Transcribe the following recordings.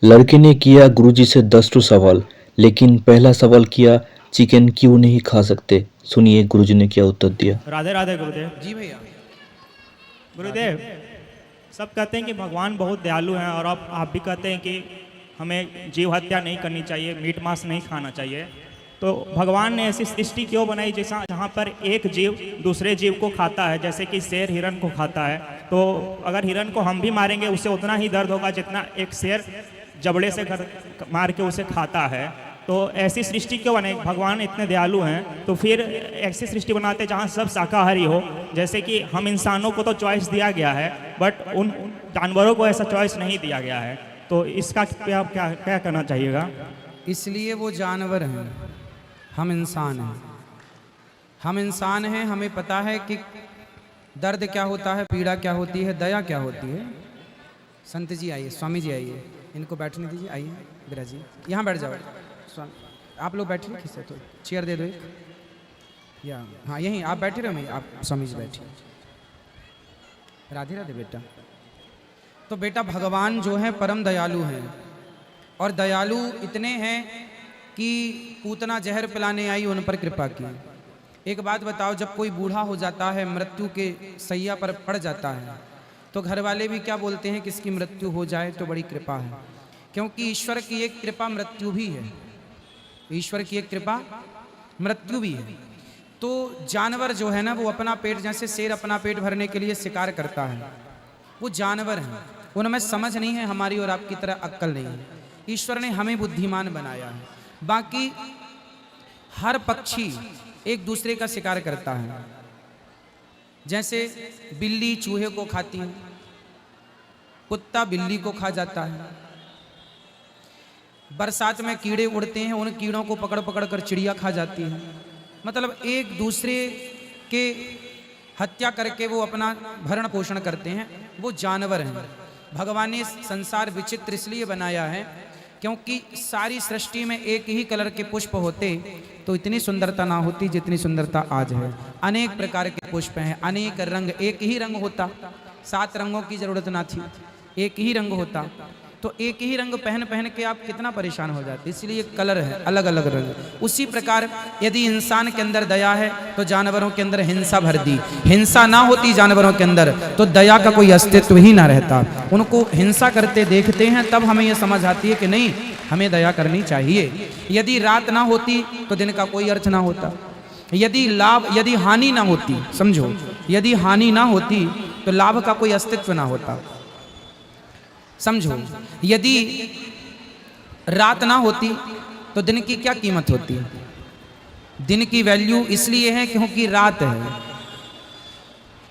लड़के ने किया गुरुजी से 10 सवाल, लेकिन पहला सवाल किया चिकन क्यों नहीं खा सकते। सुनिए गुरुजी ने क्या उत्तर दिया। राधे राधे गुरुदेव। जी भैया। गुरुदेव, सब कहते हैं कि भगवान बहुत दयालु हैं और आप भी कहते हैं कि हमें जीव हत्या नहीं करनी चाहिए, मीट मांस नहीं खाना चाहिए। तो भगवान ने ऐसी सृष्टि क्यों बनाई जैसा जहाँ पर एक जीव दूसरे जीव को खाता है, जैसे कि शेर हिरन को खाता है। तो अगर हिरन को हम भी मारेंगे उसे उतना ही दर्द होगा जितना एक शेर जबड़े से मार के उसे खाता है। तो ऐसी सृष्टि क्यों बनाई? भगवान इतने दयालु हैं तो फिर ऐसी सृष्टि बनाते जहाँ सब शाकाहारी हो। जैसे कि हम इंसानों को तो चॉइस दिया गया है, बट उन जानवरों को ऐसा चॉइस नहीं दिया गया है। तो इसका क्या क्या क्या करना चाहिएगा? इसलिए वो जानवर हैं, हम इंसान हैं। हम इंसान हैं, हमें पता है कि दर्द क्या होता है, पीड़ा क्या होती है, दया क्या होती है। संत जी आइए, स्वामी जी आइए, इनको बैठने दीजिए। आइए बिरा जी, यहाँ बैठ जाओ। स्वामी आप लोग बैठिए, किससे तो चेयर दे दो एक, या हाँ यहीं आप बैठे रहो। मैं आप स्वामी जी बैठिए। राधे राधे बेटा। तो बेटा भगवान जो है परम दयालु हैं, और दयालु इतने हैं कि पूतना जहर पिलाने आई उन पर कृपा की। एक बात बताओ, जब कोई बूढ़ा हो जाता है, मृत्यु के सैया पर पड़ जाता है, तो घर वाले भी क्या बोलते हैं कि इसकी मृत्यु हो जाए तो बड़ी कृपा है। क्योंकि ईश्वर की एक कृपा मृत्यु भी है, ईश्वर की एक कृपा मृत्यु भी है। तो जानवर जो है ना, वो अपना पेट, जैसे शेर अपना पेट भरने के लिए शिकार करता है, वो जानवर हैं, उनमें समझ नहीं है, हमारी और आपकी तरह अक्ल नहीं है। ईश्वर ने हमें बुद्धिमान बनाया है। बाकी हर पक्षी एक दूसरे का शिकार करता है। जैसे बिल्ली चूहे को खाती है, कुत्ता बिल्ली को खा जाता है। बरसात में कीड़े उड़ते हैं, उन कीड़ों को पकड़ पकड़ कर चिड़िया खा जाती है। मतलब एक दूसरे के हत्या करके वो अपना भरण पोषण करते हैं, वो जानवर हैं। भगवान ने संसार विचित्र इसलिए बनाया है क्योंकि सारी सृष्टि में एक ही कलर के पुष्प होते तो इतनी सुंदरता ना होती जितनी सुंदरता आज है। अनेक प्रकार के पुष्प हैं, अनेक रंग, एक ही रंग होता, 7 रंगों की जरूरत ना थी, एक ही रंग होता। तो एक ही रंग पहन पहन के आप कितना परेशान हो जाते, इसलिए कलर है, अलग अलग रंग। उसी प्रकार यदि इंसान के अंदर दया है तो जानवरों के अंदर हिंसा भर दी। हिंसा ना होती जानवरों के अंदर तो दया का कोई अस्तित्व ही ना रहता। उनको हिंसा करते देखते हैं तब हमें यह समझ आती है कि नहीं, हमें दया करनी चाहिए। यदि रात ना होती तो दिन का कोई अर्थ ना होता। यदि हानि ना होती, समझो, यदि हानि ना होती तो लाभ का कोई अस्तित्व ना होता। समझो, यदि रात ना होती तो दिन की क्या कीमत होती? दिन की वैल्यू इसलिए है क्योंकि रात है।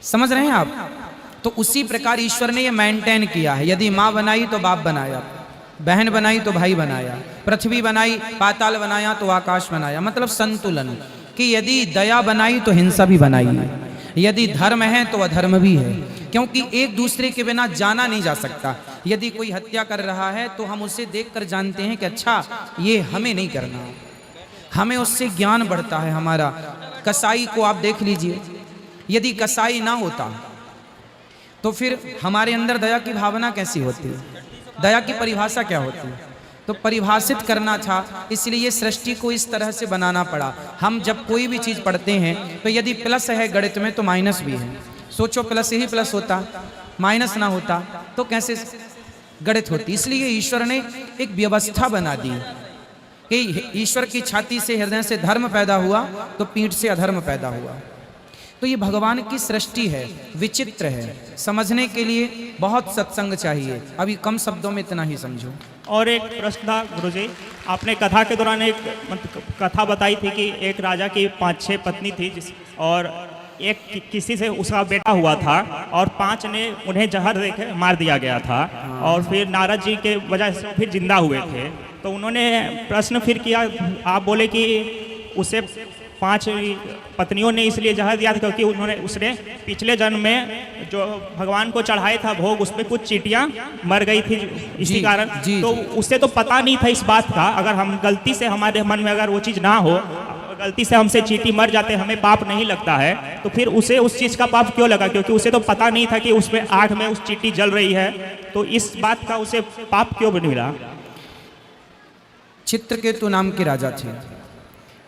समझ रहे हैं आप? तो उसी प्रकार ईश्वर ने ये मेंटेन किया है। यदि माँ बनाई तो बाप बनाया, बहन बनाई तो भाई बनाया, पृथ्वी बनाई, पाताल बनाया तो आकाश बनाया। मतलब संतुलन, कि यदि दया बनाई तो हिंसा भी बनाई, यदि धर्म है तो अधर्म भी है। क्योंकि एक दूसरे के बिना जाना नहीं जा सकता। यदि कोई हत्या कर रहा है तो हम उसे देखकर जानते हैं कि अच्छा ये हमें नहीं करना, हमें उससे ज्ञान बढ़ता है हमारा। कसाई को आप देख लीजिए, यदि कसाई ना होता तो फिर हमारे अंदर दया की भावना कैसी होती? दया की परिभाषा क्या होती? तो परिभाषित करना था, इसलिए सृष्टि को इस तरह से बनाना पड़ा। हम जब कोई भी चीज पढ़ते हैं तो यदि प्लस है गणित में तो माइनस भी है। सोचो, प्लस ही प्लस होता, माइनस ना होता तो कैसे गणित होती? इसलिए ईश्वर ने एक व्यवस्था बना दी कि ईश्वर की छाती से, हृदय से धर्म पैदा हुआ तो पीठ से अधर्म पैदा हुआ। तो ये भगवान की सृष्टि है, विचित्र है। समझने के लिए बहुत सत्संग चाहिए। अभी कम शब्दों में इतना ही समझो। और एक प्रश्न था गुरुजी, आपने कथा के दौरान एक कथा बताई थी कि एक राजा की 5-6 पत्नी थी, और एक किसी से उसका बेटा हुआ था और 5 ने उन्हें जहर देकर मार दिया गया था, और फिर नारद जी के वजह से फिर जिंदा हुए थे। तो उन्होंने प्रश्न फिर किया, आप बोले कि उसे 5 पत्नियों ने इसलिए जहर दिया था क्योंकि उसने पिछले जन्म में जो भगवान को चढ़ाए था भोग, उसमें कुछ चींटियां मर गई थी इसी कारण। तो उसे तो पता नहीं था इस बात का। अगर हम गलती से, हमारे मन में अगर वो चीज़ ना हो, गलती से हमसे चींटी मर जाते, हमें पाप नहीं लगता है, तो फिर उसे उस चीज़ का पाप क्यों लगा? क्योंकि उसे तो पता नहीं था कि उसमें आग में उस चींटी जल रही है। तो इस बात का उसे पाप क्यों मिला? चित्रकेतु नाम के राजा थे।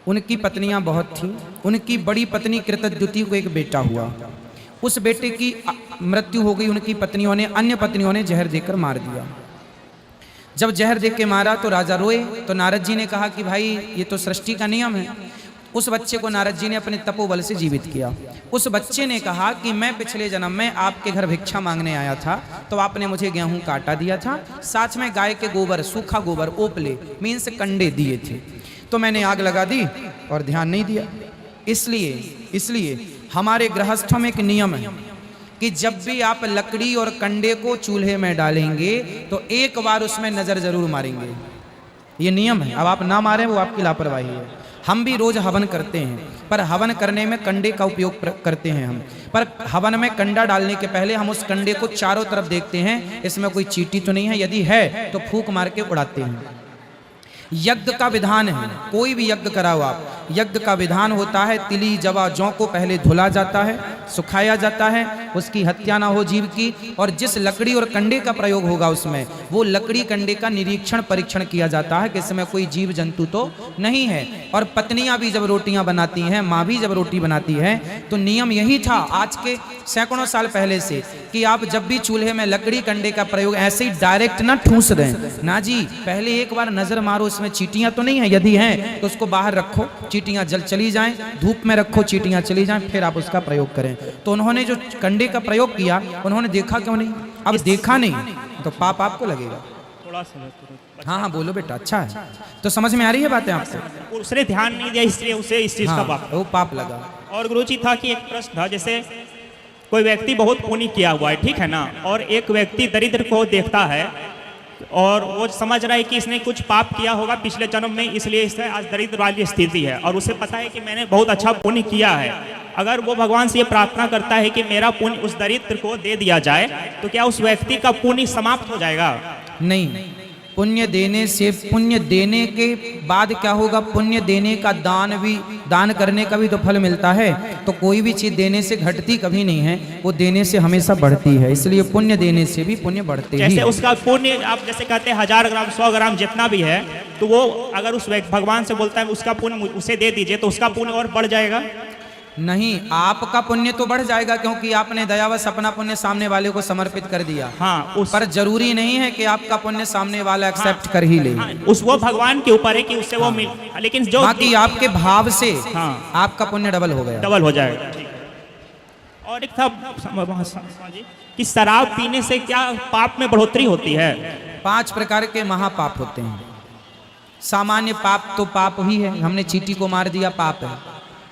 उनकी पत्नियां बहुत थीं। उनकी बड़ी पत्नी कृतद्युति को एक बेटा हुआ। उस बेटे की मृत्यु हो गई। उनकी पत्नियों ने, अन्य पत्नियों ने जहर देकर मार दिया। जब जहर दे के मारा तो राजा रोए। तो नारद जी ने कहा कि भाई ये तो सृष्टि का नियम है। उस बच्चे को नारद जी ने अपने तपोबल से जीवित किया। उस बच्चे ने कहा कि मैं पिछले जन्म में आपके घर भिक्षा मांगने आया था, तो आपने मुझे गेहूं का आटा दिया था, साथ में गाय के गोबर, सूखा गोबर, ओपले मीन्स कंडे दिए थे, तो मैंने आग लगा दी और ध्यान नहीं दिया। इसलिए हमारे गृहस्थों में एक नियम है कि जब भी आप लकड़ी और कंडे को चूल्हे में डालेंगे तो एक बार उसमें नजर जरूर मारेंगे। ये नियम है। अब आप ना मारें वो आपकी लापरवाही है। हम भी रोज हवन करते हैं, पर हवन करने में कंडे का उपयोग करते हैं हम। पर हवन में कंडा डालने के पहले हम उस कंडे को चारों तरफ देखते हैं, इसमें कोई चींटी तो नहीं है, यदि है तो फूंक मार के उड़ाते हैं। यज्ञ का विधान है, कोई भी यज्ञ कराओ आप, यज्ञ का विधान होता है तिली जवा जौ को पहले धुला जाता है, सुखाया जाता है, उसकी हत्या ना हो जीव की, और जिस लकड़ी और कंडे का प्रयोग होगा उसमें वो लकड़ी कंडे का निरीक्षण परीक्षण किया जाता है कि इसमें कोई जीव जंतु तो नहीं है। और पत्नियां भी जब रोटियां बनाती हैं, माँ भी जब रोटी बनाती है, तो नियम यही था आज के सैकड़ों साल पहले से कि आप जब भी चूल्हे में लकड़ी कंडे का प्रयोग ऐसे ही डायरेक्ट ना ठूस दें, ना जी, पहले एक बार नजर मारो उसमें चींटियां तो नहीं है, यदि हैं तो उसको बाहर रखो, चींटियां जल चली जाएं, धूप में रखो, चींटियां चली जाएं, फिर आप उसका प्रयोग करें। तो उन्होंने जो कंडे का प्रयोग किया, उन्होंने देखा क्यों नहीं? अब देखा नहीं तो पाप आपको लगेगा। थोड़ा सा हाँ बोलो बेटा, अच्छा है। तो समझ में आ रही है बातें आपको? उसने ध्यान नहीं दिया, इसलिए उसे इस चीज का पाप। वो पाप लगा। और गुरुजी था कि एक प्रश्न था, जैसे कोई व्यक्ति बहुत पुण्य किया हुआ है, ठीक है ना, और एक व्यक्ति दरिद्र को देखता है और वो समझ रहा है कि इसने कुछ पाप किया होगा पिछले जन्म में, इसलिए इससे आज दरिद्र वाली स्थिति है, और उसे पता है कि मैंने बहुत अच्छा पुण्य किया है। अगर वो भगवान से ये प्रार्थना करता है कि मेरा पुण्य उस दरिद्र को दे दिया जाए, तो क्या उस व्यक्ति का पुण्य समाप्त हो जाएगा? नहीं, पुण्य देने से, पुण्य देने के बाद क्या होगा? पुण्य देने का दान करने का भी तो फल मिलता है। तो कोई भी चीज देने से घटती कभी नहीं है, वो देने से हमेशा बढ़ती है। इसलिए पुण्य देने से भी पुण्य बढ़ते ही। जैसे उसका पुण्य आप जैसे कहते हैं 1000 ग्राम 100 ग्राम जितना भी है, तो वो अगर उस भगवान से बोलता है उसका पुण्य उसे दे दीजिए, तो उसका पुण्य और बढ़ जाएगा? नहीं, आपका पुण्य तो बढ़ जाएगा क्योंकि आपने दयावश अपना पुण्य सामने वाले को समर्पित कर दिया। हाँ, पर जरूरी नहीं है कि आपका पुण्य सामने वाला एक्सेप्ट कर ही ले। उस वो भगवान के ऊपर है कि उससे वो मिल, लेकिन जो बाकी आपके भाव से आपका पुण्य डबल हो गया, डबल हो जाएगा। और एक था कि शराब पीने से क्या पाप में बढ़ोतरी होती है? 5 प्रकार के महापाप होते हैं। सामान्य पाप तो पाप ही है, हमने चींटी को मार दिया पाप है,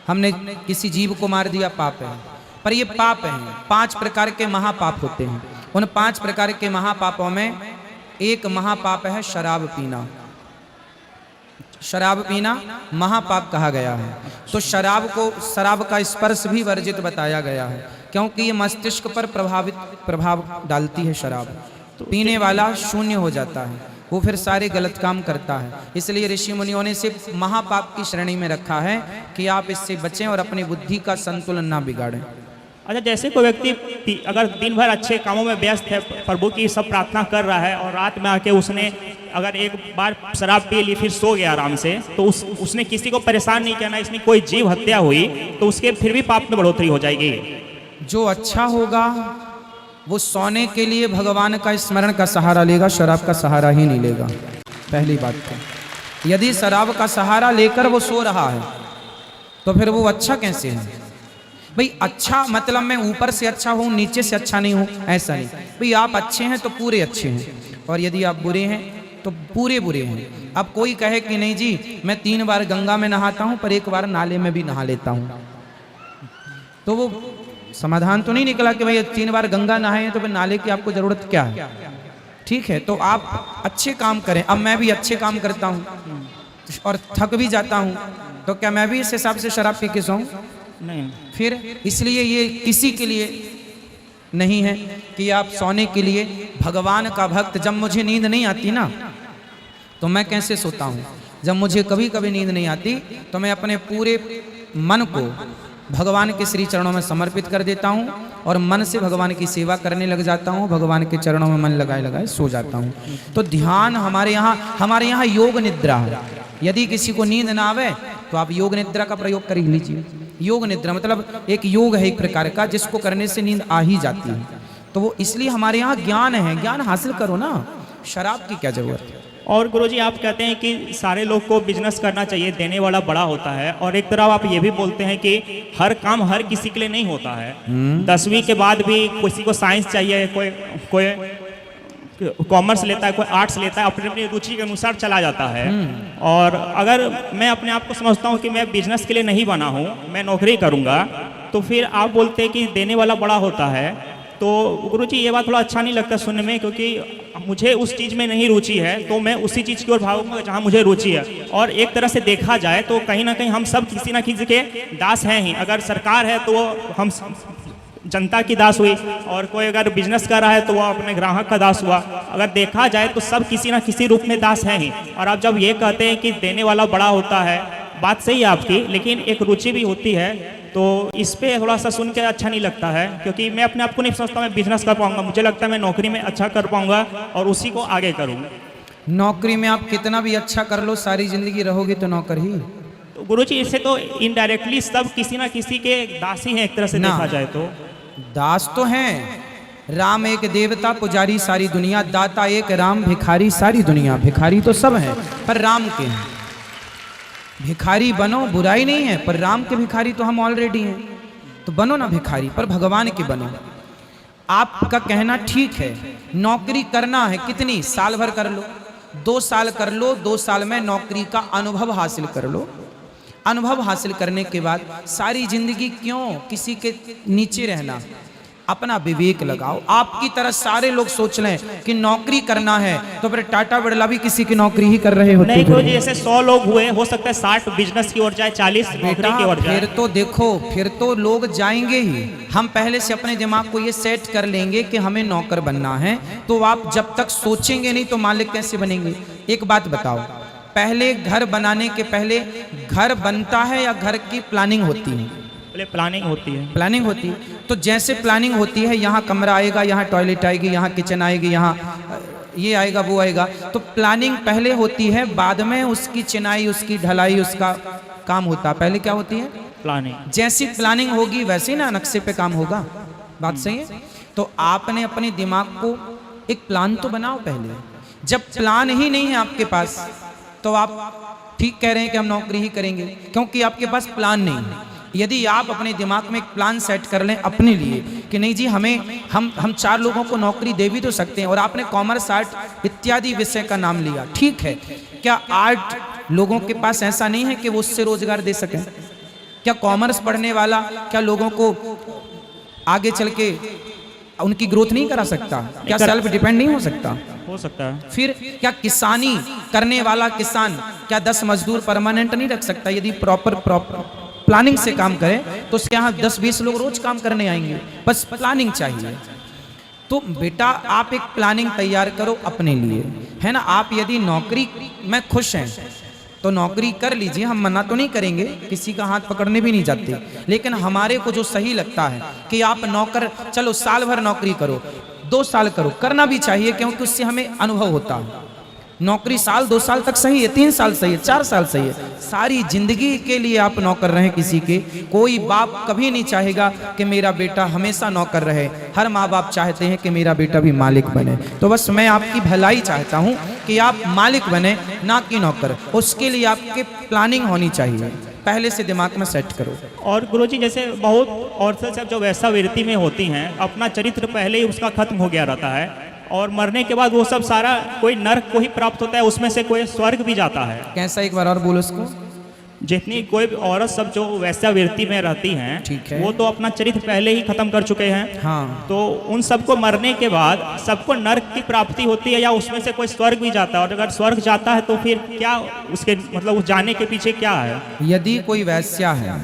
हमने किसी जीव को मार दिया पाप है, पर ये पाप है। 5 प्रकार के महापाप होते हैं। उन 5 प्रकार के महापापों में एक महापाप है शराब पीना। शराब पीना महापाप कहा गया है। तो शराब का स्पर्श भी वर्जित बताया गया है, क्योंकि ये मस्तिष्क पर प्रभाव डालती है शराब। तो पीने वाला शून्य हो जाता है, वो फिर सारे गलत काम करता है। इसलिए ऋषि मुनियों ने सिर्फ महापाप की श्रेणी में रखा है कि आप इससे बचें और अपनी बुद्धि का संतुलन ना बिगाड़ें। अच्छा, जैसे कोई व्यक्ति अगर दिन भर अच्छे कामों में व्यस्त है, प्रभु की सब प्रार्थना कर रहा है, और रात में आके उसने अगर एक बार शराब पी ली, फिर सो गया आराम से, तो उसने किसी को परेशान नहीं किया, ना इसमें कोई जीव हत्या हुई, तो उसके फिर भी पाप में बढ़ोतरी हो जाएगी। जो अच्छा होगा वो सोने के लिए भगवान का स्मरण का सहारा लेगा, शराब का सहारा ही नहीं लेगा। पहली बात तो यदि शराब का सहारा लेकर वो सो रहा है तो फिर वो अच्छा कैसे है? भाई अच्छा मतलब मैं ऊपर से अच्छा हूँ, नीचे से अच्छा नहीं हूँ, ऐसा नहीं। भाई आप अच्छे हैं तो पूरे अच्छे हैं, और यदि आप बुरे हैं तो पूरे बुरे हैं। अब कोई कहे कि नहीं जी मैं 3 बार गंगा में नहाता हूँ पर 1 बार नाले में भी नहा लेता हूँ, तो वो समाधान तो नहीं निकला कि भाई 3 बार गंगा नहाए तो फिर नाले की आपको जरूरत क्या है? ठीक है, तो आप अच्छे काम करें। अब मैं भी अच्छे काम करता हूँ और थक भी जाता हूँ, तो क्या मैं भी इस हिसाब से शराब पी के सोऊं? नहीं। फिर इसलिए ये किसी के लिए नहीं है कि आप सोने के लिए। भगवान का भक्त, जब मुझे नींद नहीं आती ना तो मैं कैसे सोता हूँ? जब मुझे कभी कभी नींद नहीं आती तो मैं अपने पूरे मन को भगवान के श्री चरणों में समर्पित कर देता हूँ और मन से भगवान की सेवा करने लग जाता हूँ, भगवान के चरणों में मन लगाए लगाए सो जाता हूँ। तो ध्यान हमारे यहाँ योग निद्रा है। यदि किसी को नींद ना आवे तो आप योग निद्रा का प्रयोग कर ही लीजिए। योग निद्रा मतलब एक योग है एक प्रकार का, जिसको करने से नींद आ ही जाती है। तो वो इसलिए हमारे यहाँ ज्ञान है, ज्ञान हासिल करो ना, शराब की क्या जरूरत है। और गुरुजी आप कहते हैं कि सारे लोग को बिजनेस करना चाहिए, देने वाला बड़ा होता है, और एक तरफ आप ये भी बोलते हैं कि हर काम हर किसी के लिए नहीं होता है। 10वीं के बाद भी किसी को साइंस चाहिए, कोई कॉमर्स लेता है, कोई आर्ट्स लेता है, अपनी अपनी रुचि के अनुसार चला जाता है। और अगर मैं अपने आप को समझता हूँ कि मैं बिजनेस के लिए नहीं बना हूँ, मैं नौकरी करूँगा, तो फिर आप बोलते हैं कि देने वाला बड़ा होता है। तो गुरुजी ये बात थोड़ा अच्छा नहीं लगता सुनने में, क्योंकि मुझे उस चीज़ में नहीं रुचि है, तो मैं उसी चीज़ की ओर भागूंगा जहाँ मुझे रुचि है। और एक तरह से देखा जाए तो कहीं ना कहीं हम सब किसी ना किसी के दास हैं ही। अगर सरकार है तो हम जनता की दास हुई, और कोई अगर बिजनेस कर रहा है तो वह अपने ग्राहक का दास हुआ। अगर देखा जाए तो सब किसी ना किसी रूप में दास हैं ही। और आप जब ये कहते हैं कि देने वाला बड़ा होता है, बात सही है आपकी, लेकिन एक रुचि भी होती है। तो इस पे थोड़ा सा सुन के अच्छा नहीं लगता है, क्योंकि मैं अपने आप को नहीं समझता मैं बिजनेस कर पाऊंगा। मुझे लगता है मैं नौकरी में अच्छा कर पाऊंगा और उसी को आगे करूँगा। नौकरी में आप कितना भी अच्छा कर लो, सारी जिंदगी रहोगे तो नौकर ही। तो गुरुजी इससे तो इनडायरेक्टली सब किसी ना किसी के दास ही हैं एक तरह से देखा जाए तो। दास तो हैं। राम एक देवता पुजारी सारी दुनिया, दाता एक राम भिखारी सारी दुनिया। भिखारी तो सब हैं पर राम के हैं। भिखारी बनो, बुराई नहीं है, पर राम के भिखारी तो हम ऑलरेडी हैं, तो बनो ना भिखारी, पर भगवान के बनो। आपका कहना ठीक है, नौकरी करना है, कितनी साल भर कर लो, 2 साल कर लो, 2 साल में नौकरी का अनुभव हासिल कर लो। अनुभव हासिल करने के बाद सारी जिंदगी क्यों किसी के नीचे रहना, अपना विवेक लगाओ। आपकी तरह सारे लोग सोच लें कि नौकरी करना है तो फिर टाटा बिरला भी किसी की नौकरी ही कर रहे होते। नहीं गुरुजी, जैसे 100 लोग हुए, हो सकता है 60 बिजनेस की ओर जाए, 40 नौकरी की ओर जाए। फिर तो देखो, फिर तो लोग जाएंगे ही। हम पहले से अपने दिमाग को ये सेट कर लेंगे कि हमें नौकर बनना है, तो आप जब तक सोचेंगे नहीं तो मालिक कैसे बनेंगे। एक बात बताओ, पहले घर बनाने के पहले घर बनता है या घर की प्लानिंग होती है? पहले प्लानिंग होती है। प्लानिंग होती है। तो जैसे प्लानिंग होती है, यहाँ कमरा आएगा, यहाँ टॉयलेट आएगी, यहाँ किचन आएगी, यहाँ ये आएगा, वो आएगा, तो प्लानिंग पहले होती है, बाद में उसकी चिनाई, उसकी ढलाई, उसका काम होता है। पहले क्या होती है? प्लानिंग। जैसी प्लानिंग होगी वैसे ना नक्शे पे काम होगा। बात सही है? तो आपने अपने दिमाग को एक प्लान तो बनाओ पहले। जब प्लान ही नहीं है आपके पास तो आप ठीक कह रहे हैं कि हम नौकरी ही करेंगे, क्योंकि आपके पास प्लान नहीं है। यदि आप अपने दिमाग में एक प्लान सेट कर लें अपने लिए कि नहीं जी, हम 4 लोगों को नौकरी दे भी तो सकते हैं, और आपने कॉमर्स, आर्ट इत्यादि विषय का नाम लिया, ठीक है, क्या आर्ट लोगों के पास ऐसा नहीं है कि वो उससे रोजगार दे सकें? क्या कॉमर्स पढ़ने वाला क्या लोगों को आगे चल के उनकी ग्रोथ नहीं करा सकता? क्या सेल्फ डिपेंड नहीं हो सकता? हो सकता है। फिर क्या किसानी करने वाला किसान क्या 10 मजदूर परमानेंट नहीं रख सकता? यदि प्रॉपर प्लानिंग से काम करें तो उसके यहाँ 10-20 लोग रोज काम करने आएंगे। बस प्लानिंग चाहिए। तो बेटा आप एक प्लानिंग तैयार करो अपने लिए, है ना। आप यदि नौकरी में खुश हैं तो नौकरी कर लीजिए, हम मना तो नहीं करेंगे, किसी का हाथ पकड़ने भी नहीं जाते, लेकिन हमारे को जो सही लगता है कि आप नौकर, चलो साल भर नौकरी करो, 2 साल करो, करना भी चाहिए, क्योंकि उससे हमें अनुभव होता है। नौकरी साल 2 साल तक सही है, 3 साल सही है, 4 साल सही है, सारी जिंदगी के लिए आप नौकर रहें किसी के। कोई बाप कभी नहीं चाहेगा कि मेरा बेटा हमेशा नौकर रहे। हर माँ बाप चाहते हैं कि मेरा बेटा भी मालिक बने। तो बस मैं आपकी भलाई चाहता हूँ कि आप मालिक बने, ना कि नौकर। उसके लिए आपके प्लानिंग होनी चाहिए, पहले से दिमाग में सेट करो। और गुरुजी जैसे बहुत औरतें सब जो वैश्यावृत्ति में होती हैं, अपना चरित्र पहले ही उसका खत्म हो गया रहता है, और मरने के बाद वो सब सारा कोई नर्क को ही प्राप्त होता है, उसमें से कोई स्वर्ग भी जाता है। कैसा? एक बार और बोलो उसको। जितनी कोई औरत सब जो वैश्यावृत्ति में रहती हैं, ठीक है, वो तो अपना चरित्र पहले ही खत्म कर चुके हैं। हाँ। तो उन सबको मरने के बाद सबको नर्क की प्राप्ति होती है, या उसमें से कोई स्वर्ग भी जाता है? और अगर स्वर्ग जाता है तो फिर क्या उसके मतलब उस जाने के पीछे क्या है? यदि कोई वैश्या है,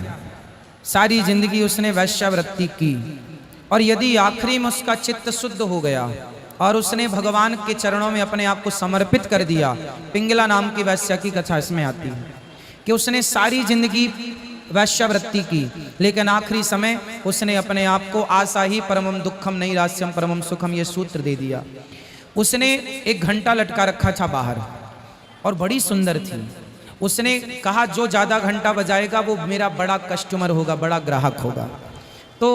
सारी जिंदगी उसने वैश्यावृत्ति की, और यदि आखिरी में उसका चित्त शुद्ध हो गया और उसने भगवान के चरणों में अपने आप को समर्पित कर दिया। पिंगला नाम की वैश्या की कथा इसमें आती है कि उसने सारी जिंदगी वैश्यावृत्ति की, लेकिन आखिरी समय उसने अपने आप को आशा ही परमम दुखम नहीं रास्यम परमम सुखम ये सूत्र दे दिया। उसने एक घंटा लटका रखा था बाहर और बड़ी सुंदर थी। उसने कहा जो ज़्यादा घंटा बजाएगा वो मेरा बड़ा कस्टमर होगा, बड़ा ग्राहक होगा। तो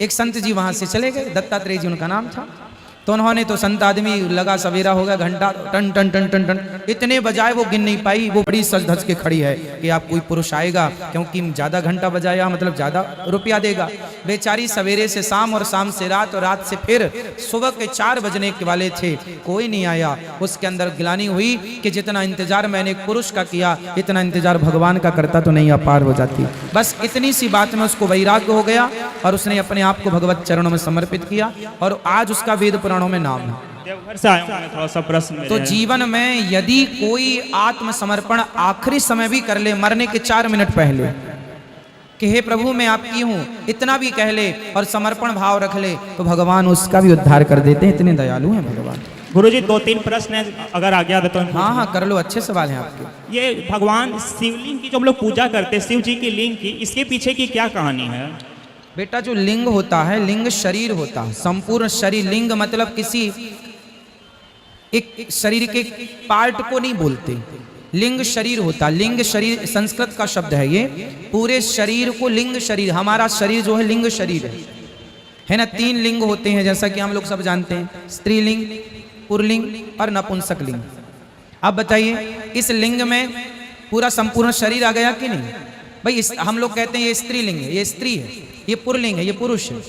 एक संत जी वहाँ से चले गए, दत्तात्रेय जी उनका नाम था। तो उन्होंने तो संत आदमी लगा, सवेरा हो गया, घंटा टन टन टन टन टन इतने बजाए वो गिन नहीं पाई। वो बड़ी सज धज के खड़ी है कि आप कोई पुरुष आएगा, क्योंकि ज़्यादा घंटा बजाया मतलब ज़्यादा रुपया देगा। बेचारी सवेरे से शाम और शाम से रात और रात से फिर सुबह के 4 बजने के वाले थे, कोई नहीं आया। उसके अंदर गिलानी हुई कि जितना इंतजार मैंने एक पुरुष का किया, इतना इंतजार भगवान का करता तो नहीं पार हो जाती। बस इतनी सी बात में उसको वैराग्य हो गया और उसने अपने आप को भगवत चरणों में समर्पित किया और आज उसका वेद पुराणों में नाम है। देवघर से आया हूं मैं, थोड़ा सा प्रश्न मेरे तो है। जीवन में यदि कोई आत्मसमर्पण आखिरी समय भी कर ले, मरने के 4 मिनट पहले, कि हे प्रभु मैं आपकी हूं, इतना भी कह ले और समर्पण भाव रख ले, तो भगवान उसका भी उद्धार कर देते हैं। इतने दयालु हैं भगवान। गुरुजी 2-3 प्रश्न है, अगर आज्ञा देते हो। हाँ हाँ कर लो, अच्छे सवाल हैं आपके। ये भगवान शिवलिंग की जो हम लोग पूजा करते हैं, शिव जी की लिंग की, इसके पीछे की क्या कहानी है? बेटा जो लिंग होता है, लिंग शरीर होता है, संपूर्ण शरीर। लिंग मतलब किसी एक शरीर के पार्ट को नहीं बोलते, लिंग शरीर होता। लिंग शरीर संस्कृत का शब्द है, ये पूरे शरीर को लिंग शरीर। हमारा शरीर जो है लिंग शरीर है ना। 3 लिंग होते हैं जैसा कि हम लोग सब जानते हैं, स्त्रीलिंग, पुरलिंग और नपुंसक लिंग। अब बताइए इस लिंग में पूरा संपूर्ण शरीर आ गया कि नहीं? भाई हम लोग कहते हैं ये स्त्रीलिंग है, ये स्त्री है, ये पुरलिंग है, ये पुरुष है।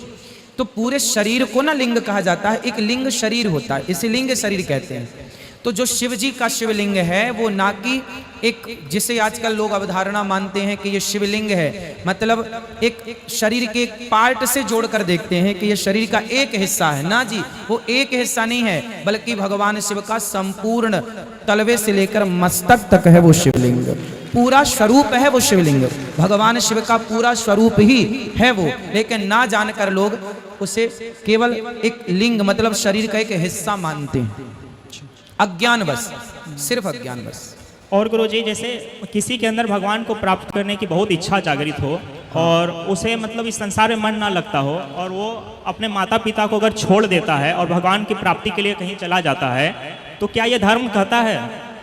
तो पूरे शरीर को ना लिंग कहा जाता है, एक लिंग शरीर होता है, इसे लिंग शरीर कहते हैं। तो जो शिव जी का शिवलिंग है वो ना कि एक, जिसे आजकल लोग अवधारणा मानते हैं कि ये शिवलिंग है, मतलब एक शरीर के एक पार्ट से जोड़कर देखते हैं कि ये शरीर का एक हिस्सा है। ना जी, वो एक हिस्सा नहीं है, बल्कि भगवान शिव का संपूर्ण तलवे से लेकर मस्तक तक है वो शिवलिंग, पूरा स्वरूप है वो शिवलिंग। भगवान शिव का पूरा स्वरूप ही है वो, लेकिन ना जानकर लोग उसे केवल एक लिंग मतलब शरीर का एक हिस्सा मानते हैं, अज्ञान बस, सिर्फ अज्ञान बस। और गुरुजी जैसे किसी के अंदर भगवान को प्राप्त करने की बहुत इच्छा जागृत हो और उसे मतलब इस संसार में मन ना लगता हो और वो अपने माता पिता को अगर छोड़ देता है और भगवान की प्राप्ति के लिए कहीं चला जाता है, तो क्या ये धर्म कहता है?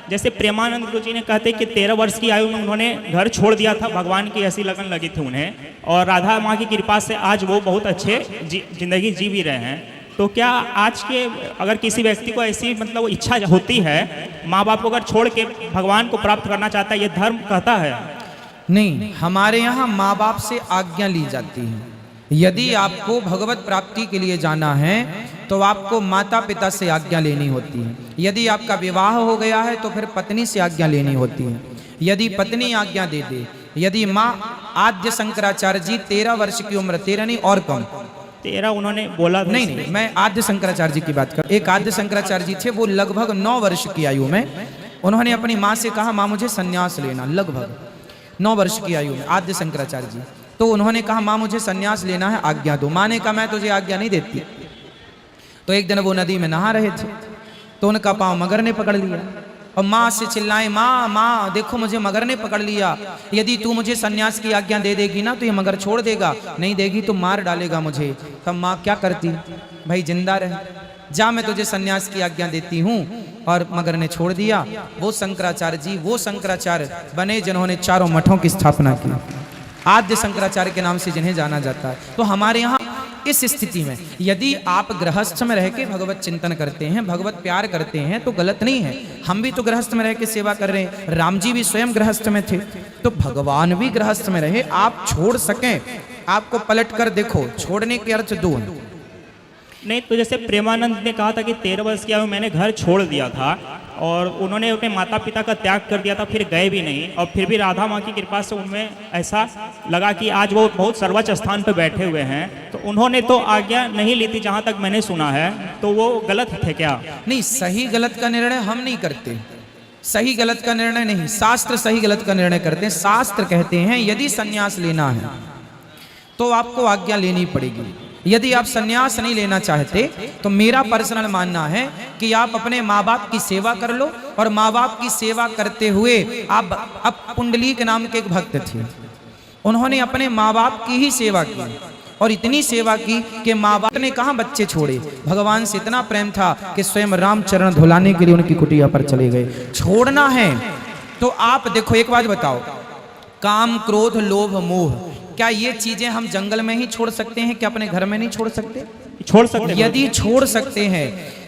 जैसे प्रेमानंद गुरु जी ने कहते कि 13 वर्ष की आयु में उन्होंने घर छोड़ दिया था, भगवान की ऐसी लगन लगी थी उन्हें, और राधा माँ की कृपा से आज वो बहुत अच्छे जिंदगी जी भी रहे हैं। तो क्या आज के अगर किसी व्यक्ति को ऐसी मतलब वो इच्छा होती है, माँ बाप को अगर छोड़ के भगवान को प्राप्त करना चाहता है, ये धर्म कहता है? नहीं, हमारे यहाँ माँ बाप से आज्ञा ली जाती है। यदि आपको भगवत प्राप्ति के लिए जाना है तो आपको माता पिता से आज्ञा लेनी होती है। यदि आपका विवाह हो गया है तो फिर पत्नी से आज्ञा लेनी होती है। यदि पत्नी आज्ञा दे दे, यदि माँ, आद्य शंकराचार्य जी 13 वर्ष की उम्र, 13 नहीं और कम, 13 उन्होंने बोला था। नहीं, मैं आद्य शंकराचार्य जी की बात कर। एक आद्य शंकराचार्य जी थे, वो लगभग 9 वर्ष की आयु में उन्होंने अपनी माँ से कहा, माँ मुझे संन्यास लेना। लगभग 9 वर्ष की आयु में आद्य शंकराचार्य जी, तो उन्होंने कहा माँ मुझे संन्यास लेना है, आज्ञा दो। माँ ने कहा मैं तुझे आज्ञा नहीं देती। तो एक दिन वो नदी में नहा रहे थे तो उनका पाँव मगर ने पकड़ लिया और माँ से चिल्लाए, माँ माँ देखो मुझे मगर ने पकड़ लिया, यदि तू मुझे सन्यास की आज्ञा दे देगी ना तो ये मगर छोड़ देगा, नहीं देगी तो मार डालेगा मुझे। तब माँ क्या करती, भाई जिंदा रहे, जा मैं तुझे सन्यास की आज्ञा देती हूँ। और मगर ने छोड़ दिया। वो शंकराचार्य जी वो शंकराचार्य बने जिन्होंने 4 मठों की स्थापना की, आद्य शंकराचार्य के नाम से जिन्हें जाना जाता है। तो हमारे यहाँ इस स्थिति में यदि आप गृहस्थ में रह के भगवत चिंतन करते हैं, भगवत प्यार करते हैं तो गलत नहीं है। हम भी तो गृहस्थ में रह के सेवा कर रहे हैं, राम जी भी स्वयं गृहस्थ में थे, तो भगवान भी गृहस्थ में रहे। आप छोड़ सकें, आपको पलट कर देखो, छोड़ने के अर्थ 2 हैं। नहीं तो जैसे प्रेमानंद ने कहा था कि 13 वर्ष की आयु में मैंने घर छोड़ दिया था और उन्होंने अपने माता पिता का त्याग कर दिया था, फिर गए भी नहीं, और फिर भी राधा माँ की कृपा से उनमें ऐसा लगा कि आज वो बहुत सर्वोच्च स्थान पर बैठे हुए हैं। तो उन्होंने तो आज्ञा नहीं ली थी जहाँ तक मैंने सुना है, तो वो गलत थे क्या? नहीं, सही गलत का निर्णय हम नहीं करते, सही गलत का निर्णय नहीं, शास्त्र सही गलत का निर्णय करते हैं। शास्त्र कहते हैं यदि संन्यास लेना है तो आपको आज्ञा लेनी पड़ेगी। यदि आप संन्यास नहीं लेना चाहते तो मेरा पर्सनल मानना है कि आप अपने माँ बाप की सेवा कर लो, और माँ बाप की सेवा करते हुए आप, अब पुंडलीक नाम के एक भक्त थे, उन्होंने अपने माँ बाप की ही सेवा की और इतनी सेवा की कि माँ बाप ने कहाँ बच्चे छोड़े। भगवान से इतना प्रेम था कि स्वयं राम चरण धुलाने के लिए उनकी कुटिया पर चले गए। छोड़ना है तो आप देखो, एक बात बताओ, काम क्रोध लोभ मोह, क्या ये चीजें हम जंगल में ही छोड़ सकते हैं? क्या अपने घर में नहीं छोड़ सकते? छोड़ सकते हैं। यदि छोड़ सकते हैं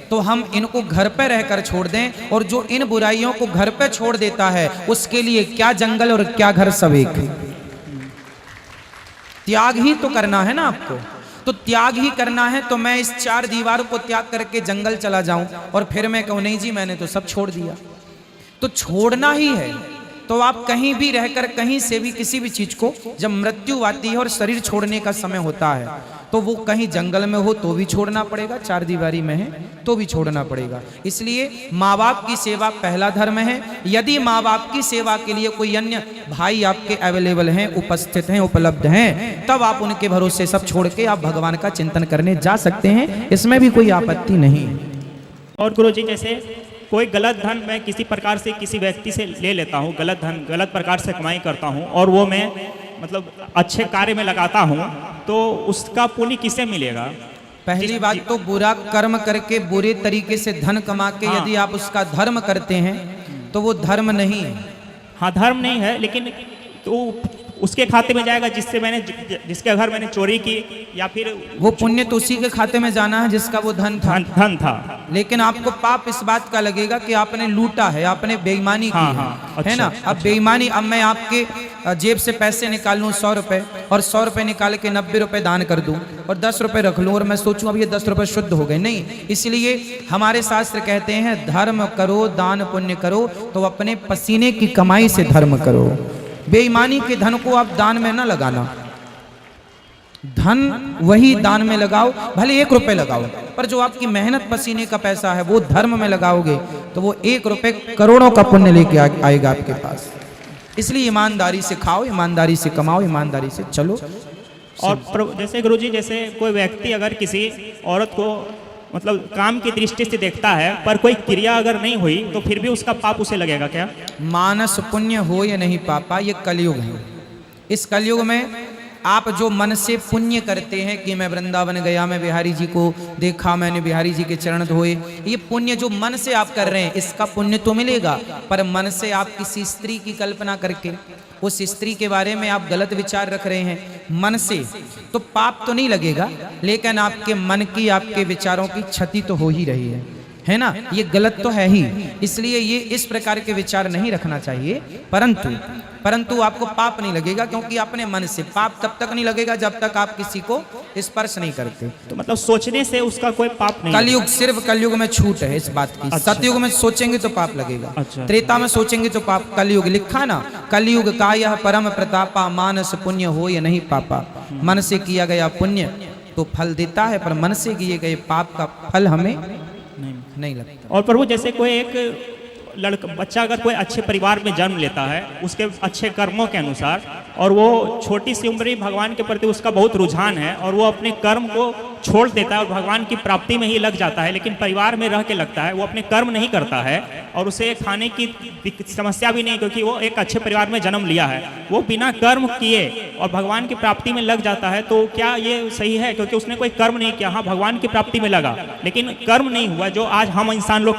तो हम इनको घर पे रहकर छोड़ दें। और जो इन बुराइयों को घर पे छोड़ देता है उसके लिए क्या जंगल और क्या घर सब एक। त्याग ही तो करना है ना आपको, तो त्याग ही करना है। तो मैं इस चार दीवारों को त्याग करके जंगल चला जाऊं और फिर मैं कहूं नहीं जी मैंने तो सब छोड़ दिया, तो छोड़ना ही है। तो आप कहीं भी रहकर कहीं से भी किसी भी चीज को, जब मृत्यु आती है और शरीर छोड़ने का समय होता है, तो वो कहीं जंगल में हो तो भी छोड़ना पड़ेगा, चार दीवारी में है तो भी छोड़ना पड़ेगा। इसलिए माँ बाप की सेवा पहला धर्म है। यदि माँ बाप की सेवा के लिए कोई अन्य भाई आपके अवेलेबल हैं, उपस्थित हैं, उपलब्ध हैं, तब आप उनके भरोसे सब छोड़ के आप भगवान का चिंतन करने जा सकते हैं, इसमें भी कोई आपत्ति नहीं। और गुरुजी जैसे कोई गलत धन मैं किसी प्रकार से किसी व्यक्ति से ले लेता हूँ, गलत धन गलत प्रकार से कमाई करता हूँ और वो मैं मतलब अच्छे कार्य में लगाता हूँ, तो उसका पुण्य किसे मिलेगा? पहली बात तो बुरा कर्म करके बुरे तरीके से धन कमा के यदि आप उसका धर्म करते हैं तो वो धर्म नहीं है। हाँ, धर्म नहीं है, लेकिन तो उसके खाते में जाएगा जिसके घर मैंने चोरी की, या फिर वो पुण्य तो उसी के खाते में जाना है जिसका वो धन था। लेकिन आपको पाप इस बात का लगेगा कि आपने लूटा है, आपने बेईमानी की है, अच्छा, है ना। अब बेईमानी, अब मैं आपके जेब से पैसे निकाल लूँ 100 रुपए और 100 रुपए निकाल के 90 रुपए दान कर दूं और 10 रुपए रख लूं और मैं सोचूं अब ये 10 रुपए शुद्ध हो गए, नहीं। इसलिए हमारे शास्त्र कहते हैं धर्म करो, दान पुण्य करो, तो अपने पसीने की कमाई से धर्म करो। बेईमानी के धन को आप दान में ना लगाना, धन वही दान में लगाओ, भले 1 रुपए लगाओ, पर जो आपकी मेहनत पसीने का पैसा है वो धर्म में लगाओगे तो वो 1 रुपए करोड़ों का पुण्य लेके आएगा आपके पास। इसलिए ईमानदारी से खाओ, ईमानदारी से कमाओ, ईमानदारी से चलो। और जैसे गुरुजी, जैसे कोई व्यक्ति अगर किसी औरत को मतलब काम की दृष्टि से देखता है पर कोई क्रिया अगर नहीं हुई तो फिर भी उसका पाप उसे लगेगा क्या? मानस पुण्य हो या नहीं पापा, ये कलयुग है। इस कलयुग में आप जो मन से पुण्य करते हैं कि मैं वृंदावन गया, मैं बिहारी जी को देखा, मैंने बिहारी जी के चरण धोए, ये पुण्य जो मन से आप कर रहे हैं इसका पुण्य तो मिलेगा। पर मन से आप किसी स्त्री की कल्पना करके उस स्त्री के बारे में आप गलत विचार रख रहे हैं मन से, तो पाप तो नहीं लगेगा, लेकिन आपके मन की, आपके विचारों की क्षति तो हो ही रही है ना। ये गलत तो है ही, इसलिए ये इस प्रकार के विचार नहीं रखना चाहिए। परंतु आपको पाप नहीं लगेगा, क्योंकि अपने मन से। पाप तब तक नहीं लगेगा जब तक आप किसी को स्पर्श नहीं करते। तो मतलब सोचने से उसका कोई पाप नहीं? कलयुग, सिर्फ कलयुग में छूट है इस बात की। अच्छा। सतयुग में सोचेंगे तो पाप लगेगा, अच्छा। त्रेता में सोचेंगे तो पाप। कलयुग लिखा ना, कलयुग का यह परम प्रतापा, मानस पुण्य हो या नहीं पापा। मन से किया गया पुण्य तो फल देता है, पर मन से किए गए पाप का फल हमें नहीं लगता। और प्रभु जैसे कोई एक बच्चा अगर कोई अच्छे परिवार में जन्म लेता है उसके अच्छे कर्मों के अनुसार, और वो छोटी सी उम्र ही भगवान के प्रति उसका बहुत रुझान है और वो अपने कर्म को छोड़ देता है और भगवान की प्राप्ति में ही लग जाता है, लेकिन परिवार में रह के लगता है, वो अपने कर्म नहीं करता है और उसे खाने की समस्या भी नहीं, क्योंकि वो एक अच्छे परिवार में जन्म लिया है, वो बिना कर्म किए और भगवान की प्राप्ति में लग जाता है, तो क्या ये सही है? क्योंकि उसने कोई कर्म नहीं किया, हाँ भगवान की प्राप्ति में लगा लेकिन कर्म नहीं हुआ। जो आज हम इंसान लोग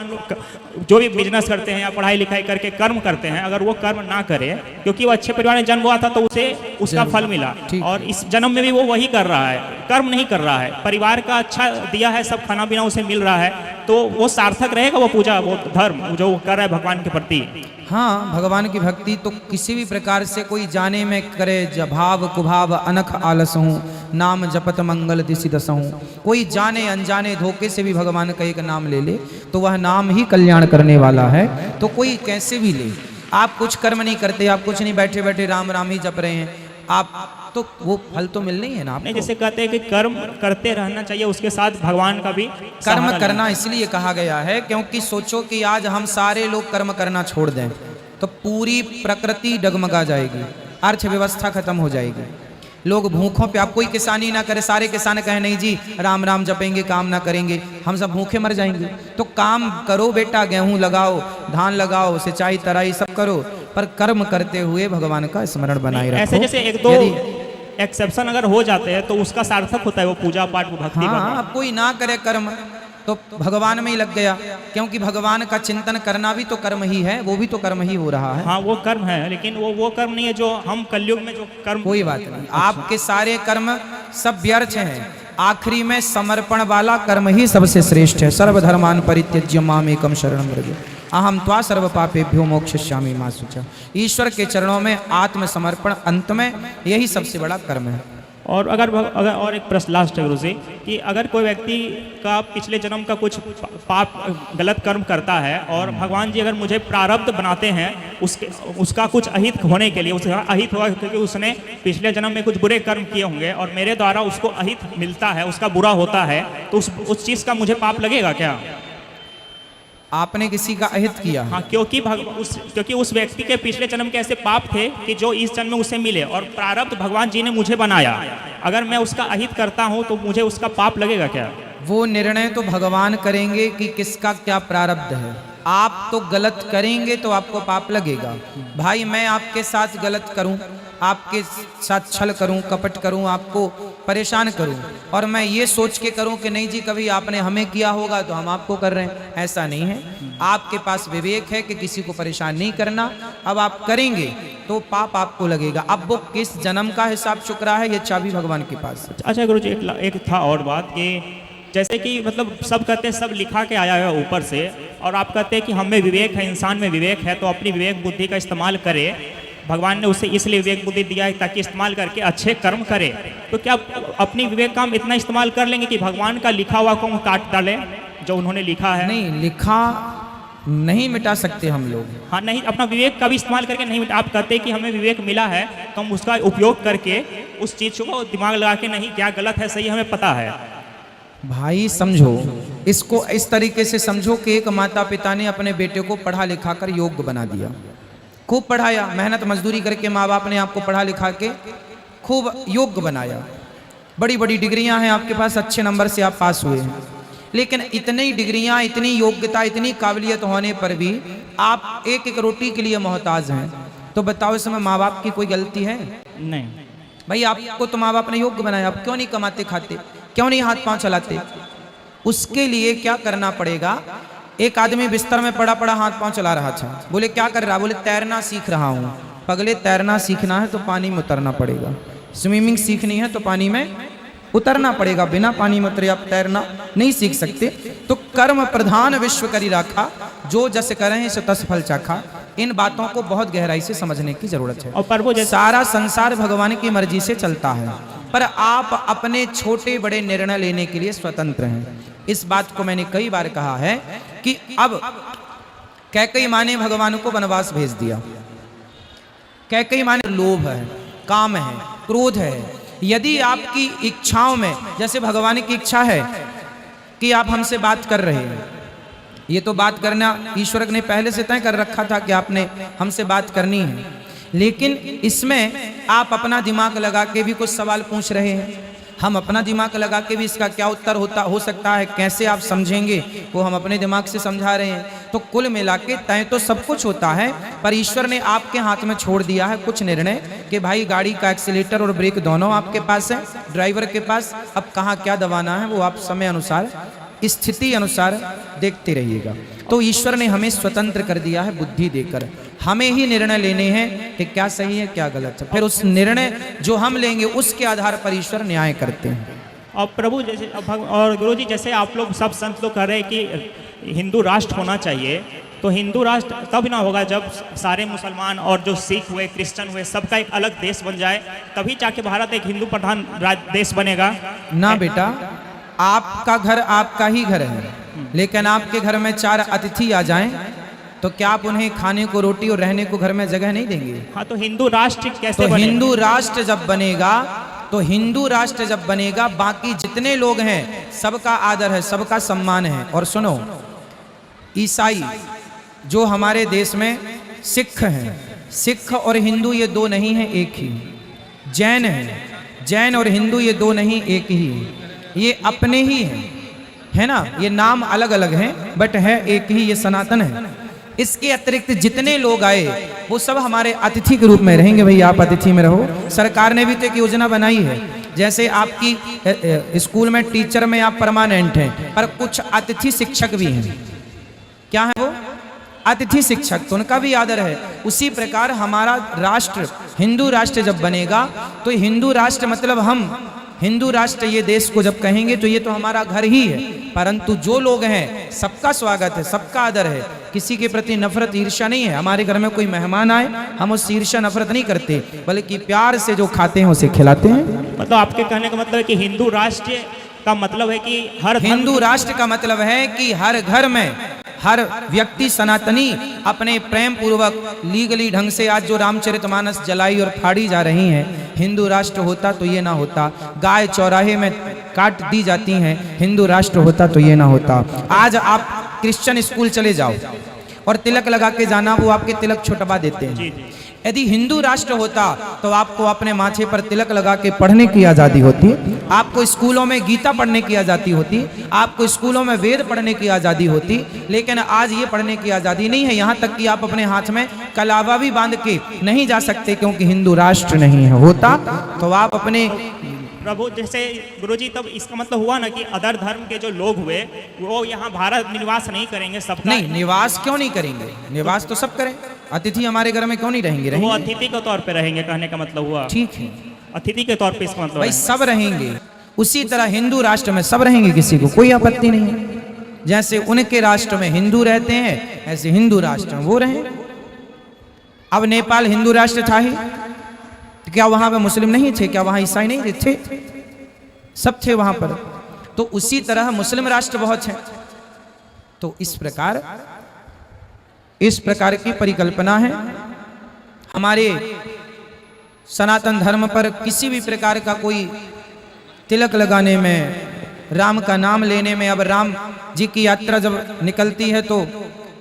जो भी बिजनेस करते हैं या पढ़ाई लिखाई करके कर्म करते हैं, अगर वो कर्म ना करे, क्योंकि वो अच्छे परिवार में जन्म हुआ था तो उसे उसका फल मिला, और इस जन्म में भी वो वही कर रहा है, कर्म नहीं कर रहा है, परिवार का अच्छा दिया है, सब खाना पीना उसे मिल रहा है, तो वो सार्थक रहेगा वो पूजा, वो धर्म जो वो कर रहा है भगवान के प्रति। हाँ, भगवान की भक्ति तो किसी भी प्रकार से कोई जाने में करे, भाव कुभाव अनख आलस हूँ, नाम जपत मंगल दिशि दसहूँ। कोई जाने अनजाने धोखे से भी भगवान का एक नाम ले ले तो वह नाम ही कल्याण करने वाला है। तो कोई कैसे भी ले, आप कुछ कर्म नहीं करते, आप कुछ नहीं, बैठे बैठे राम राम ही जप रहे हैं आप, तो वो फल तो मिलना ही है ना आपको। नहीं, जैसे कहते हैं कि कर्म करते रहना चाहिए, उसके साथ भगवान का भी कर्म करना इसलिए कहा गया है क्योंकि सोचो कि आज हम सारे लोग कर्म करना छोड़ दें तो पूरी प्रकृति डगमगा जाएगी, अर्थव्यवस्था खत्म हो जाएगी, लोग भूखों पे। आप कोई किसानी ना करे, सारे किसान कहे नहीं जी राम राम जपेंगे, काम ना करेंगे, हम सब भूखे मर जाएंगे। तो काम करो बेटा, गेहूं लगाओ, धान लगाओ, सिंचाई तराई सब करो, पर कर्म करते हुए भगवान का स्मरण बनाए रखो। ऐसे जैसे एक दो यदि- एक्सेप्शन अगर हो जाते हैं तो उसका सार्थक होता है वो पूजा पाठ वो भक्ति हाँ, करना। अब कोई ना करे कर्म तो भगवान में ही लग गया, क्योंकि भगवान का चिंतन करना भी तो कर्म ही है, वो भी तो कर्म ही हो रहा है। हाँ वो कर्म है, लेकिन वो कर्म नहीं है जो हम कलयुग में जो कर्म। कोई बात नहीं, आपके सारे कर्म सब व्यर्थ हैं, आखिरी में समर्पण वाला कर्म ही सबसे श्रेष्ठ है। सर्वधर्मान परित्यज्य मामेकम शरणं व्रज अहम त्वा सर्व पापेभ्यो मोक्षयिष्यामि मा शुचा। ईश्वर के चरणों में आत्मसमर्पण अंत में यही सबसे बड़ा कर्म है। और अगर और एक प्रश्न लास्ट है गुरु जी, कि अगर कोई व्यक्ति का पिछले जन्म का कुछ पाप गलत कर्म करता है और भगवान जी अगर मुझे प्रारब्ध बनाते हैं उसका कुछ अहित होने के लिए, उसका अहित हुआ क्योंकि उसने पिछले जन्म में कुछ बुरे कर्म किए होंगे और मेरे द्वारा उसको अहित मिलता है, उसका बुरा होता है, तो उस चीज़ का मुझे पाप लगेगा क्या? आपने किसी का अहित किया? हाँ, क्योंकि उस व्यक्ति के पिछले जन्म के ऐसे पाप थे कि जो इस जन्म में उसे मिले और प्रारब्ध भगवान जी ने मुझे बनाया, अगर मैं उसका अहित करता हूँ तो मुझे उसका पाप लगेगा क्या? वो निर्णय तो भगवान करेंगे कि किसका क्या प्रारब्ध है। आप तो गलत करेंगे तो आपको पाप लगेगा। भाई मैं आपके साथ गलत करूं, आपके साथ छल करूं, कपट करूं, आपको परेशान करूं और मैं ये सोच के करूं कि नहीं जी कभी आपने हमें किया होगा तो हम आपको कर रहे हैं, ऐसा नहीं है। आपके पास विवेक है कि किसी को परेशान नहीं करना। अब आप करेंगे तो पाप आपको लगेगा। अब वो किस जन्म का हिसाब चुक रहा है, ये चाबी भगवान के पास है। अच्छा गुरु जी, एक था और बात कि जैसे कि मतलब सब कहते हैं सब लिखा के आया है ऊपर से, और आप कहते हैं कि हम में विवेक है, इंसान में विवेक है, तो अपनी विवेक बुद्धि का इस्तेमाल करे। भगवान ने उसे इसलिए विवेक बुद्धि दिया है ताकि इस्तेमाल करके अच्छे कर्म करे। तो क्या अपनी विवेक का हम इतना इस्तेमाल कर लेंगे कि भगवान का लिखा हुआ को हम काट डालें जो उन्होंने लिखा है? नहीं, लिखा नहीं मिटा सकते हम लोग। हाँ नहीं, अपना विवेक का भी इस्तेमाल करके नहीं मिटा। आप कहते हैं कि हमें विवेक मिला है तो हम उसका उपयोग करके उस चीज़ को दिमाग लगा के नहीं क्या गलत है सही हमें पता है। भाई समझो, इसको इस तरीके से समझो कि एक माता पिता ने अपने बेटे को पढ़ा लिखा कर योग्य बना दिया, खूब पढ़ाया, मेहनत मजदूरी करके माँ बाप ने आपको पढ़ा लिखा के खूब योग्य बनाया, बड़ी बड़ी डिग्रियां हैं आपके पास, अच्छे नंबर से आप पास हुए हैं, लेकिन इतनी डिग्रियां, इतनी योग्यता, इतनी काबिलियत होने पर भी आप एक एक रोटी के लिए मोहताज हैं। तो बताओ इसमें माँ बाप की कोई गलती है? नहीं भाई आपको तो माँ बाप ने योग्य बनाया, आप क्यों नहीं कमाते खाते, क्यों नहीं हाथ पांव चलाते? उसके लिए क्या करना पड़ेगा? एक आदमी बिस्तर में पड़ा पड़ा हाथ पांव चला रहा था, बोले क्या कर रहा? बोले तैरना सीख रहा हूँ। पगले तैरना सीखना है तो पानी में उतरना पड़ेगा, स्विमिंग सीखनी है तो पानी में उतरना पड़ेगा, बिना पानी में उतरे आप तैरना नहीं सीख सकते। तो कर्म प्रधान विश्व करी राखा, जो जस करें सो तस फल चाखा। इन बातों को बहुत गहराई से समझने की जरूरत है। और प्रभु जैसे सारा संसार भगवान की मर्जी से चलता है, पर आप अपने छोटे बड़े निर्णय लेने के लिए स्वतंत्र हैं। इस बात को मैंने कई बार कहा है कि अब कैकेयी माँ ने भगवान को वनवास भेज दिया। कैकेयी माँ ने लोभ है, काम है, क्रोध है। यदि आपकी इच्छाओं में, जैसे भगवान की इच्छा है कि आप हमसे बात कर रहे हैं, ये तो बात करना ईश्वर ने पहले से तय कर रखा था कि आपने हमसे बात करनी है, लेकिन इसमें आप अपना दिमाग लगा के भी कुछ सवाल पूछ रहे हैं। हम अपना दिमाग लगा के भी इसका क्या उत्तर हो सकता है, कैसे आप समझेंगे, वो हम अपने दिमाग से समझा रहे हैं। तो कुल मिला के तय तो सब कुछ होता है, पर ईश्वर ने आपके हाथ में छोड़ दिया है कुछ निर्णय कि भाई गाड़ी का एक्सीलेटर और ब्रेक दोनों आपके पास है, ड्राइवर के पास। अब कहाँ क्या दबाना है वो आप समय अनुसार, स्थिति अनुसार देखते रहिएगा। तो ईश्वर ने हमें स्वतंत्र कर दिया है बुद्धि देकर, हमें ही निर्णय लेने हैं कि क्या सही है क्या गलत है। फिर उस निर्णय जो हम लेंगे उसके आधार पर ईश्वर न्याय करते हैं। और प्रभु जैसे और गुरु जी जैसे आप लोग सब संत लोग कह रहे हैं कि हिंदू राष्ट्र होना चाहिए, तो हिंदू राष्ट्र तब ना होगा जब सारे मुसलमान और जो सिख हुए, क्रिश्चियन हुए, सबका एक अलग देश बन जाए, तभी जाके भारत एक हिंदू प्रधान देश बनेगा। ना बेटा, आपका घर आपका ही घर है, लेकिन आपके घर में 4 अतिथि आ जाएं तो क्या आप उन्हें खाने को रोटी और रहने को घर में जगह नहीं देंगे? हाँ, तो हिंदू राष्ट्र कैसे तो बनेगा? हिंदू राष्ट्र जब बनेगा, तो हिंदू राष्ट्र जब बनेगा, बाकी जितने लोग हैं सबका आदर है, सबका सम्मान है। और सुनो, ईसाई जो हमारे देश में सिख हैं, सिख और हिंदू ये दो नहीं है, एक ही। जैन है, जैन और हिंदू ये दो नहीं, एक ही, ये अपने ही हैं, है ना। ये नाम अलग अलग हैं बट है एक ही, ये सनातन है। इसके अतिरिक्त जितने लोग आए वो सब हमारे अतिथि के रूप में रहेंगे। भैया आप अतिथि में रहो। सरकार ने भी तो एक योजना बनाई है, जैसे आपकी स्कूल में टीचर में आप परमानेंट हैं, पर कुछ अतिथि शिक्षक भी हैं। क्या है वो? अतिथि शिक्षक, तो उनका भी आदर है। उसी प्रकार हमारा राष्ट्र हिंदू राष्ट्र जब बनेगा तो हिंदू राष्ट्र मतलब हम हिंदू राष्ट्र ये देश को जब कहेंगे तो ये तो हमारा घर ही है, परंतु जो लोग हैं सबका स्वागत है, सबका आदर है, किसी के प्रति नफरत ईर्ष्या नहीं है। हमारे घर में कोई मेहमान आए हम उससे ईर्ष्या नफरत नहीं करते, बल्कि प्यार से जो खाते हैं उसे खिलाते हैं। मतलब आपके कहने का मतलब है कि हिंदू राष्ट्र का मतलब है कि हर हिंदू राष्ट्र का मतलब है कि हर घर में हर व्यक्ति सनातनी अपने प्रेम पूर्वक लीगली ढंग से, आज जो रामचरितमानस जलाई और फाड़ी जा रही हैं, हिंदू राष्ट्र होता तो ये ना होता। गाय चौराहे में काट दी जाती हैं, हिंदू राष्ट्र होता तो ये ना होता। आज आप क्रिश्चियन स्कूल चले जाओ और तिलक लगा के जाना, वो आपके तिलक छुटवा देते हैं। यदि हिंदू राष्ट्र होता तो आपको अपने माथे पर तिलक लगा के पढ़ने की आज़ादी होती, आपको स्कूलों में गीता पढ़ने की आज़ादी होती, आपको स्कूलों में वेद पढ़ने की आज़ादी होती। लेकिन आज ये पढ़ने की आज़ादी नहीं है, यहाँ तक कि आप अपने हाथ में कलावा भी बांध के नहीं जा सकते, क्योंकि हिंदू राष्ट्र नहीं है। होता तो आप अपने प्रभु, जैसे गुरुजी, तब इसका मतलब हुआ ना कि अदर धर्म के जो लोग हुए वो यहाँ भारत निवास नहीं करेंगे, सब नहीं, निवास क्यों नहीं करेंगे? निवास तो सब करें। अतिथि हमारे घर में क्यों नहीं रहेंगे? वो अतिथि के तौर पे रहेंगे, कहने का मतलब हुआ। ठीक है, अतिथि के तौर पे इसका मतलब भाई सब रहेंगे। उसी तरह हिंदू राष्ट्र में सब रहेंगे, किसी को कोई आपत्ति नहीं है। जैसे उनके राष्ट्र में हिंदू रहते हैं, ऐसे हिंदू राष्ट्र में वो रहे। अब नेपाल हिंदू राष्ट्र था ही, क्या वहां पे मुस्लिम नहीं थे? क्या वहां ईसाई नहीं थे? सब थे वहां पर। तो उसी तरह मुस्लिम राष्ट्र बहुत हैं। तो इस प्रकार की परिकल्पना है। हमारे सनातन धर्म पर किसी भी प्रकार का कोई तिलक लगाने में, राम का नाम लेने में, अब राम जी की यात्रा जब निकलती है तो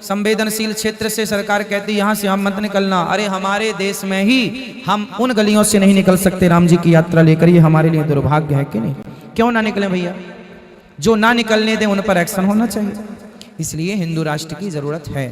संवेदनशील क्षेत्र से सरकार कहती है यहाँ से हम मत निकलना। अरे हमारे देश में ही हम उन गलियों से नहीं निकल सकते राम जी की यात्रा लेकर, ये हमारे लिए दुर्भाग्य है कि नहीं? क्यों ना निकले भैया? जो ना निकलने दें उन पर एक्शन होना चाहिए। इसलिए हिंदू राष्ट्र की जरूरत है।